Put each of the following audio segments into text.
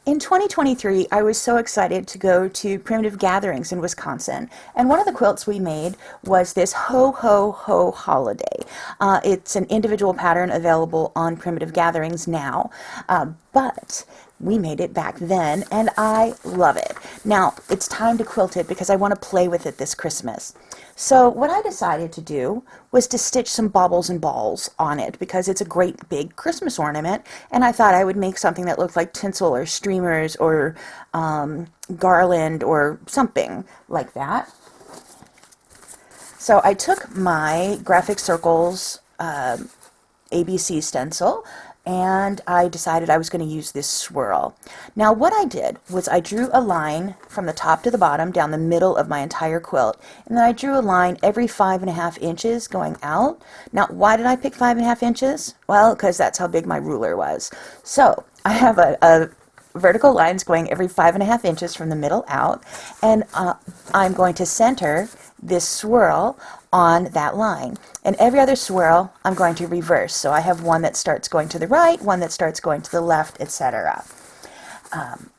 In 2023, I was so excited to go to primitive gatherings in Wisconsin, and one of the quilts we made was this Ho Ho Ho holiday. It's an individual pattern available on primitive gatherings now, but we made it back then, and I love it. Now, it's time to quilt it because I want to play with it this Christmas. So what I decided to do was to stitch some baubles and balls on it because it's a great big Christmas ornament, and I thought I would make something that looked like tinsel or streamers or garland or something like that. So I took my Graphic Circles ABC stencil, and I decided I was going to use this swirl. Now what I did was I drew a line from the top to the bottom down the middle of my entire quilt, and then I drew a line every 5.5 inches going out. Now why did I pick 5.5 inches? Well, because that's how big my ruler was. So I have a vertical lines going every 5.5 inches from the middle out, and I'm going to center this swirl on that line. And every other swirl I'm going to reverse. So I have one that starts going to the right, one that starts going to the left, etc. And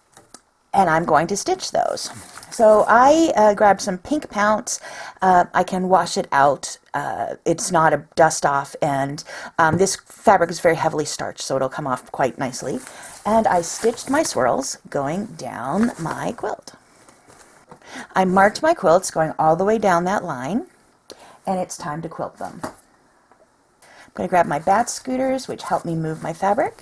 I'm going to stitch those. So I grabbed some pink pounce. I can wash it out. It's not a dust off, and this fabric is very heavily starched, so it'll come off quite nicely. And I stitched my swirls going down my quilt. I marked my quilts going all the way down that line, and it's time to quilt them. I'm going to grab my Batt Scooters, which help me move my fabric.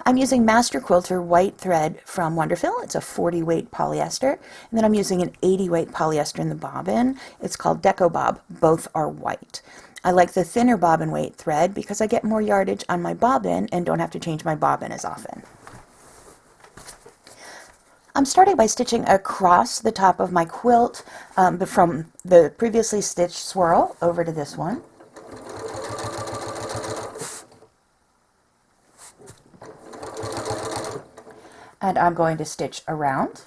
I'm using Master Quilter white thread from Wonderfil. It's a 40 weight polyester, and then I'm using an 80 weight polyester in the bobbin. It's called Deco Bob. Both are white. I like the thinner bobbin weight thread because I get more yardage on my bobbin and don't have to change my bobbin as often. I'm starting by stitching across the top of my quilt from the previously stitched swirl over to this one. And I'm going to stitch around.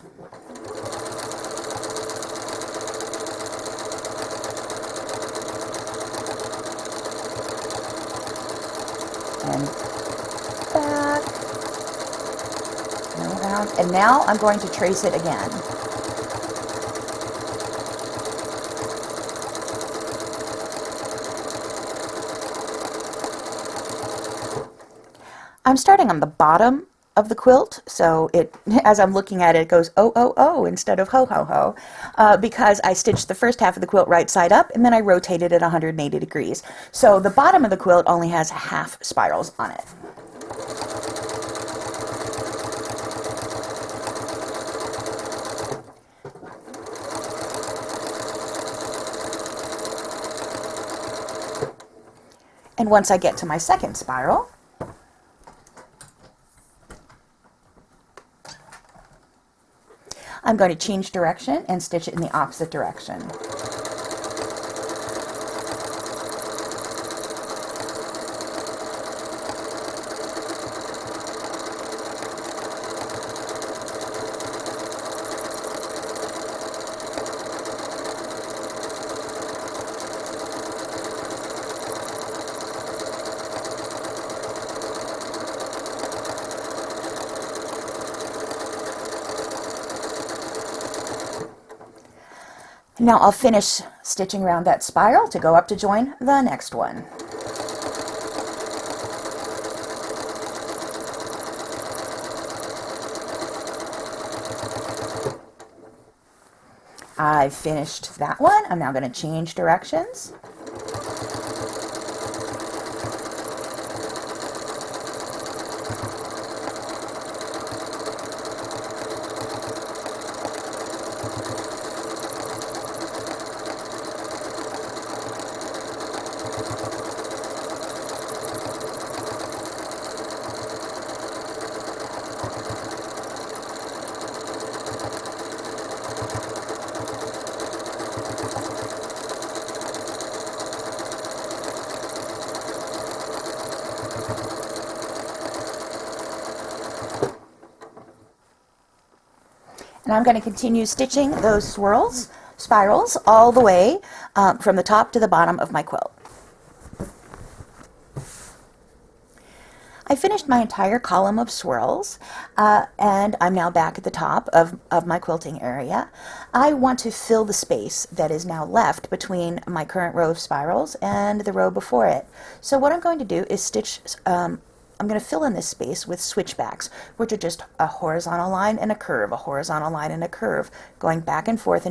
And back. And around. And now I'm going to trace it again. I'm starting on the bottom of the quilt, so it, as I'm looking at it, it goes oh oh oh instead of ho ho ho, because I stitched the first half of the quilt right side up and then I rotated it 180 degrees. So the bottom of the quilt only has half spirals on it. And once I get to my second spiral, I'm going to change direction and stitch it in the opposite direction. Now I'll finish stitching around that spiral to go up to join the next one. I've finished that one. I'm now going to change directions. And I'm going to continue stitching those spirals all the way from the top to the bottom of my quilt. I finished my entire column of swirls, and I'm now back at the top of my quilting area. I want to fill the space that is now left between my current row of spirals and the row before it. So what I'm going to do is stitch, I'm going to fill in this space with switchbacks, which are just a horizontal line and a curve, a horizontal line and a curve, going back and forth,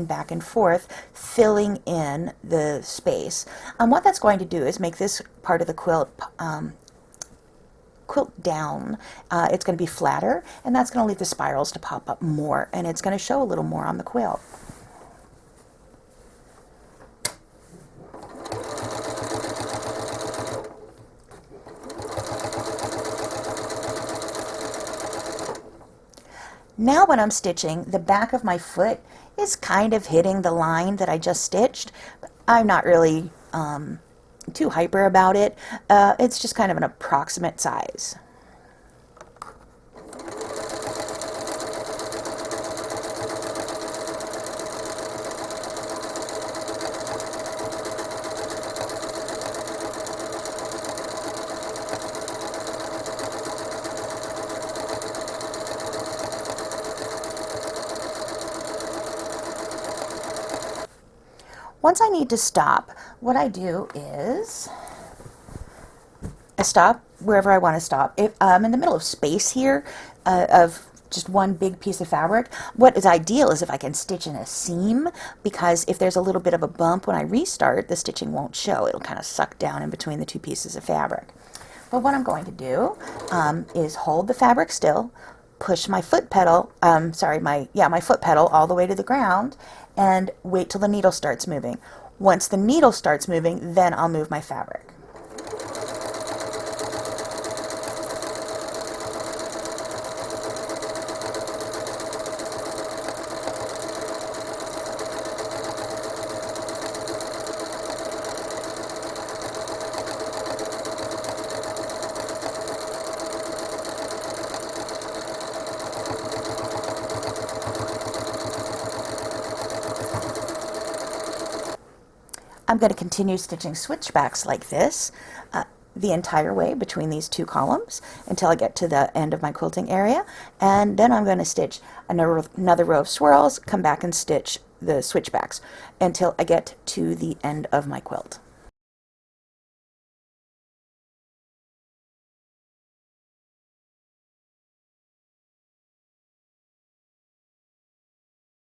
filling in the space. What that's going to do is make this part of the quilt down. It's going to be flatter, and that's going to leave the spirals to pop up more, and it's going to show a little more on the quilt. Now when I'm stitching, the back of my foot is kind of hitting the line that I just stitched. I'm not really too hyper about it. It's just kind of an approximate size. Once I need to stop, what I do is I stop wherever I want to stop. If I'm in the middle of space here, of just one big piece of fabric, what is ideal is if I can stitch in a seam, because if there's a little bit of a bump when I restart, the stitching won't show. It'll kind of suck down in between the two pieces of fabric. But what I'm going to do is hold the fabric still, push my foot pedal, my foot pedal all the way to the ground, and wait till the needle starts moving. Once the needle starts moving, then I'll move my fabric. I'm going to continue stitching switchbacks like this the entire way between these two columns until I get to the end of my quilting area, and then I'm going to stitch another row of swirls, come back and stitch the switchbacks until I get to the end of my quilt.